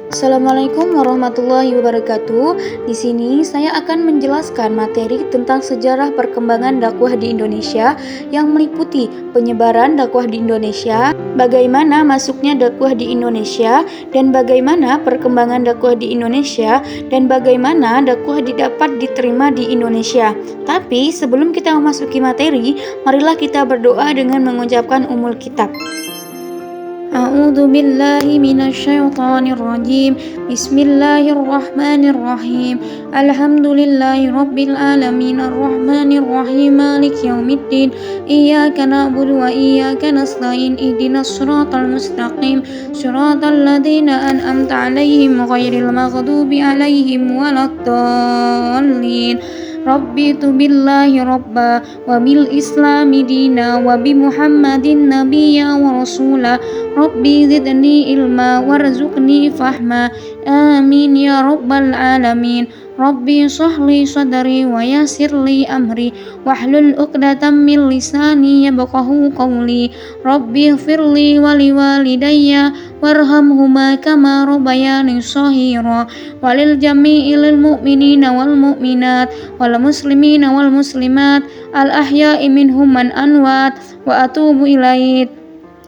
Assalamualaikum warahmatullahi wabarakatuh. Di sini saya akan menjelaskan materi tentang sejarah perkembangan dakwah di Indonesia yang meliputi penyebaran dakwah di Indonesia, bagaimana masuknya dakwah di Indonesia, dan bagaimana perkembangan dakwah di Indonesia, dan bagaimana dakwah didapat diterima di Indonesia. Tapi sebelum kita memasuki materi, marilah kita berdoa dengan mengucapkan Ummul Kitab. A'udzu billahi minasyaitonir rajim. Bismillahirrahmanirrahim. Alhamdulillahi rabbil alamin arrahmanir rahim maliki yaumiddin. Iyyaka na'budu wa iyyaka nasta'in. Ihdinas shiratal mustaqim. Shiratal ladzina an'amta 'alaihim ghairil maghdubi 'alaihim waladdallin. Rabbitu billahi rabba wa bil islami dina wa bi muhammadin nabiyya wa rasula. Rabbi zidni ilma warzuqni fahma. Amin ya rabbal alamin. Rabbi shrahli sadri wa yassirli amri wahlul 'uqdatam min lisani yafqahu qawli. Rabbi ighfirli wa liwalidayya warhamhuma kama rabbayani shaghira. Walil jami'il mu'minina wal mu'minat wal muslimina wal muslimat al ahya'i minhum man anwat wa atubu ilaik.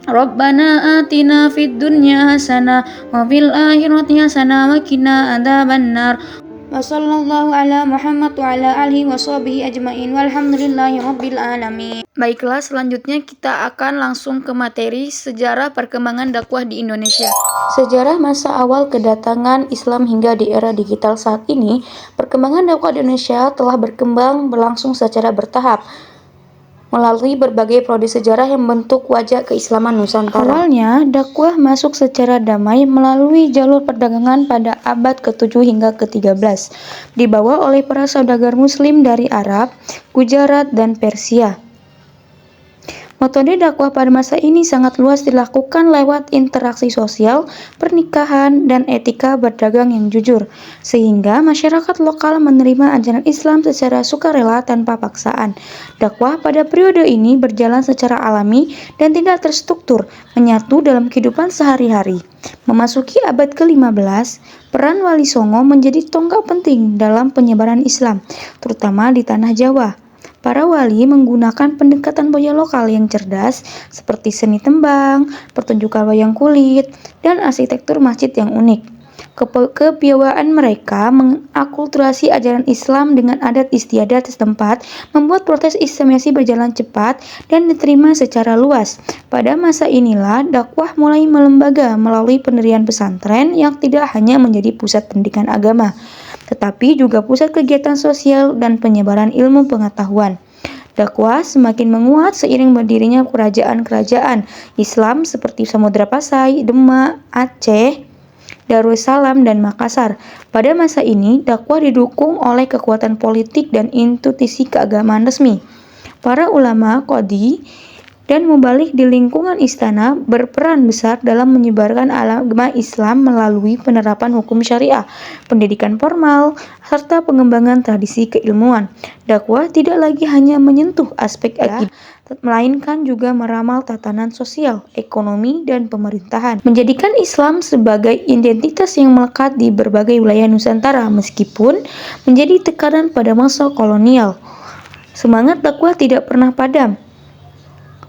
Rabbana atina fid dunya hasanah wa fil akhirati hasanah wa qina adzabannar. Wa sallallahu ala Muhammad wa ala alihi wa sahbihi ajmain walhamdulillahi rabbil alamin. Baiklah, selanjutnya kita akan langsung ke materi sejarah perkembangan dakwah di Indonesia. Sejarah masa awal kedatangan Islam hingga di era digital saat ini, perkembangan dakwah di Indonesia telah berlangsung secara bertahap melalui berbagai prodi sejarah yang membentuk wajah keislaman Nusantara. Awalnya, dakwah masuk secara damai melalui jalur perdagangan pada abad ke-7 hingga ke-13, dibawa oleh para saudagar muslim dari Arab, Gujarat, dan Persia. Metode dakwah pada masa ini sangat luas dilakukan lewat interaksi sosial, pernikahan, dan etika berdagang yang jujur, sehingga masyarakat lokal menerima ajaran Islam secara sukarela tanpa paksaan. Dakwah pada periode ini berjalan secara alami dan tidak terstruktur, menyatu dalam kehidupan sehari-hari. Memasuki abad ke-15, peran Wali Songo menjadi tonggak penting dalam penyebaran Islam, terutama di tanah Jawa. Para wali menggunakan pendekatan budaya lokal yang cerdas seperti seni tembang, pertunjukan wayang kulit, dan arsitektur masjid yang unik. Kepiawaian mereka mengakulturasi ajaran Islam dengan adat istiadat setempat, membuat proses Islamisasi berjalan cepat dan diterima secara luas. Pada masa inilah dakwah mulai melembaga melalui pendirian pesantren yang tidak hanya menjadi pusat pendidikan agama, tetapi juga pusat kegiatan sosial dan penyebaran ilmu pengetahuan. Dakwah semakin menguat seiring berdirinya kerajaan-kerajaan Islam seperti Samudra Pasai, Demak, Aceh, Darussalam, dan Makassar. Pada masa ini, dakwah didukung oleh kekuatan politik dan institusi keagamaan resmi. Para ulama, qadhi, dan mubalik di lingkungan istana berperan besar dalam menyebarkan agama Islam melalui penerapan hukum syariah, pendidikan formal, serta pengembangan tradisi keilmuan. Dakwah tidak lagi hanya menyentuh aspek akidah, melainkan juga meramal tatanan sosial, ekonomi, dan pemerintahan, menjadikan Islam sebagai identitas yang melekat di berbagai wilayah Nusantara meskipun menjadi tekanan pada masa kolonial. Semangat dakwah tidak pernah padam.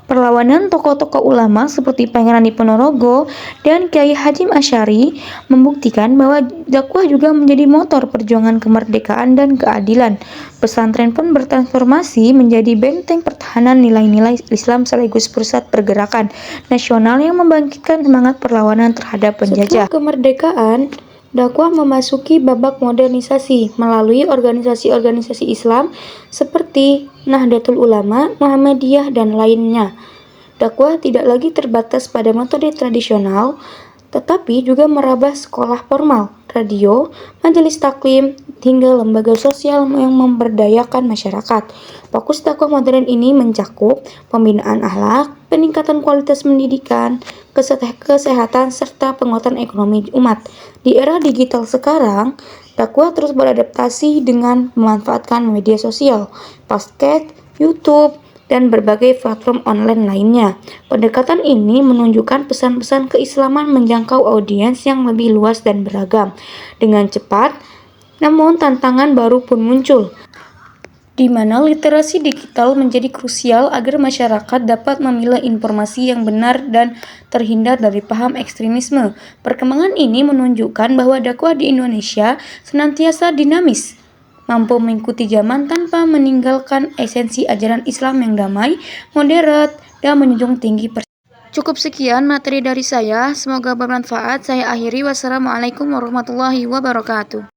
Perlawanan tokoh-tokoh ulama seperti Pangeran Diponorogo dan Kiai Hasyim Asy'ari membuktikan bahwa dakwah juga menjadi motor perjuangan kemerdekaan dan keadilan. Pesantren pun bertransformasi menjadi benteng pertahanan nilai-nilai Islam sekaligus pusat pergerakan nasional yang membangkitkan semangat perlawanan terhadap penjajah. Setelah kemerdekaan, dakwah memasuki babak modernisasi melalui organisasi-organisasi Islam seperti Nahdlatul Ulama, Muhammadiyah, dan lainnya. Dakwah tidak lagi terbatas pada metode tradisional, tetapi juga merambah sekolah formal, radio, majelis taklim, hingga lembaga sosial yang memberdayakan masyarakat. Fokus dakwah modern ini mencakup pembinaan akhlak, peningkatan kualitas pendidikan, kesehatan, serta penguatan ekonomi umat. Di era digital sekarang, dakwah terus beradaptasi dengan memanfaatkan media sosial, podcast, YouTube, dan berbagai platform online lainnya. Pendekatan ini menunjukkan pesan-pesan keislaman menjangkau audiens yang lebih luas dan beragam. Dengan cepat, namun tantangan baru pun muncul, di mana literasi digital menjadi krusial agar masyarakat dapat memilah informasi yang benar dan terhindar dari paham ekstremisme. Perkembangan ini menunjukkan bahwa dakwah di Indonesia senantiasa dinamis, mampu mengikuti zaman tanpa meninggalkan esensi ajaran Islam yang damai, moderat, dan menjunjung tinggi Cukup sekian materi dari saya, semoga bermanfaat. Saya akhiri, wassalamualaikum warahmatullahi wabarakatuh.